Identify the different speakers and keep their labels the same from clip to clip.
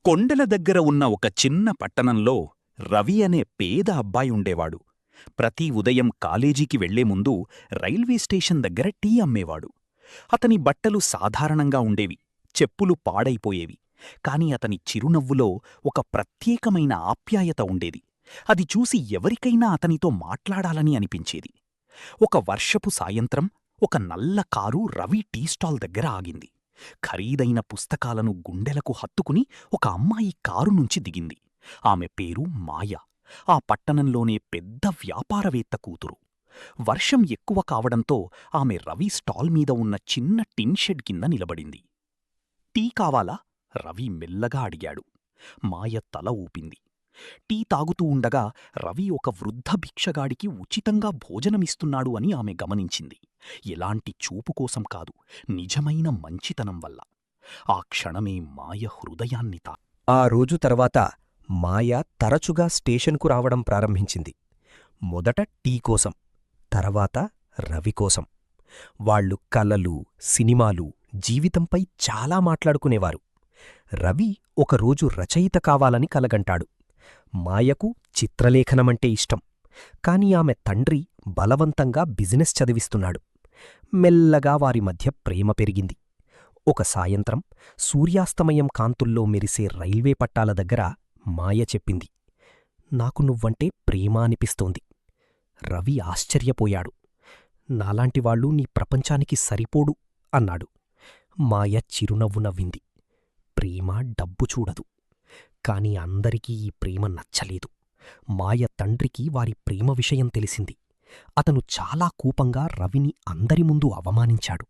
Speaker 1: కొండల దగ్గర ఉన్న ఒక చిన్న పట్టణంలో రవి అనే పేద అబ్బాయుండేవాడు. ప్రతి ఉదయం కాలేజీకి వెళ్లే ముందు రైల్వే స్టేషన్ దగ్గర టీ అమ్మేవాడు. అతని బట్టలు సాధారణంగా ఉండేవి, చెప్పులు పాడైపోయేవి. కాని అతని చిరునవ్వులో ఒక ప్రత్యేకమైన ఆప్యాయత ఉండేది. అది చూసి ఎవరికైనా అతనితో మాట్లాడాలని అనిపించేది. ఒక వర్షపు సాయంత్రం ఒక నల్ల కారు రవి టీ స్టాల్ దగ్గర ఆగింది. ఖరీదైన పుస్తకాలను గుండెలకు హత్తుకుని ఒక అమ్మాయి కారు నుంచి దిగింది. ఆమె పేరు మాయ. ఆ పట్టణంలోనే పెద్ద వ్యాపారవేత్త కూతురు. వర్షం ఎక్కువ కావడంతో ఆమె రవి స్టాల్ మీద ఉన్న చిన్న టిన్ షెడ్ కింద నిలబడింది. టీ కావాలా? రవి మెల్లగా అడిగాడు. మాయ తల ఊపింది. టీ తాగుతూ ఉండగా రవి ఒక వృద్ధ భిక్షగాడికి ఉచితంగా భోజనమిస్తున్నాడు అని ఆమె గమనించింది. ఎలాంటి చూపు కోసం కాదు, నిజమైన మంచితనం వల్ల. ఆ క్షణమే మాయ హృదయాన్ని
Speaker 2: ఆ రోజు తర్వాత మాయ తరచుగా స్టేషన్కు రావడం ప్రారంభించింది. మొదట టీ కోసం, తర్వాత రవి కోసం. వాళ్లు కలలు, సినిమాలు, జీవితంపై చాలా మాట్లాడుకునేవారు. రవి ఒకరోజు రచయిత కావాలని కలగంటాడు. మాయకు చిత్రలేఖనమంటే ఇష్టం. కాని ఆమె తండ్రి బలవంతంగా బిజినెస్ చదివిస్తున్నాడు. మెల్లగా వారి మధ్య ప్రేమ పెరిగింది. ఒక సాయంత్రం సూర్యాస్తమయం కాంతుల్లో మెరిసే రైల్వే పట్టాల దగ్గర మాయ చెప్పింది, "నాకు నువ్వంటే ప్రేమ అనిపిస్తోంది." రవి ఆశ్చర్యపోయాడు. "నాలాంటివాళ్లు నీ ప్రపంచానికి సరిపోడు" అన్నాడు. మాయ చిరునవ్వు నవ్వింది. ప్రేమ డబ్బు చూడదు. కాని అందరికీ ఈ ప్రేమ నచ్చలేదు. మాయ తండ్రికి వారి ప్రేమ విషయం తెలిసింది. అతను చాలా కోపంగా రవిని అందరి ముందు అవమానించాడు.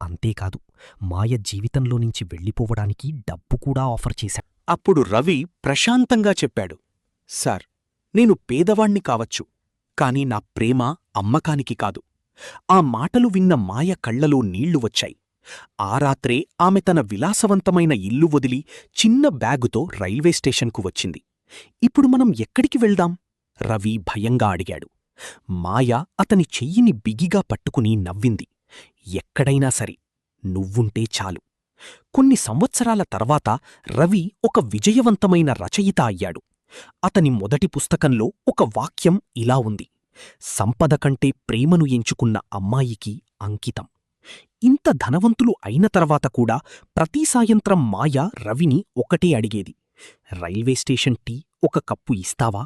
Speaker 2: అంతేకాదు, మాయ జీవితంలోనుంచి వెళ్ళిపోవడానికి డబ్బు కూడా ఆఫర్ చేశాడు.
Speaker 3: అప్పుడు రవి ప్రశాంతంగా చెప్పాడు, "సార్, నేను పేదవాణ్ణి కావచ్చు, కాని నా ప్రేమ అమ్మకానికి కాదు." ఆ మాటలు విన్న మాయ కళ్లలో నీళ్లు వచ్చాయి. ఆ రాత్రే ఆమె తన విలాసవంతమైన ఇల్లు వదిలి చిన్న బ్యాగుతో రైల్వే స్టేషన్కు వచ్చింది. "ఇప్పుడు మనం ఎక్కడికి వెళ్దాం?" రవి భయంగా అడిగాడు. మాయ అతని చెయ్యిని బిగిగా పట్టుకుని నవ్వింది. "ఎక్కడైనా సరే, నువ్వుంటే చాలు." కొన్ని సంవత్సరాల తర్వాత రవి ఒక విజయవంతమైన రచయిత అయ్యాడు. అతని మొదటి పుస్తకంలో ఒక వాక్యం ఇలా ఉంది: "సంపద కంటే ప్రేమను ఎంచుకున్న అమ్మాయికి అంకితం." ఇంత ధనవంతులు అయిన తర్వాత కూడా ప్రతి సాయంత్రం మాయ రవిని ఒకటే అడిగేది: "రైల్వే స్టేషన్ టీ ఒక కప్పు ఇస్తావా?"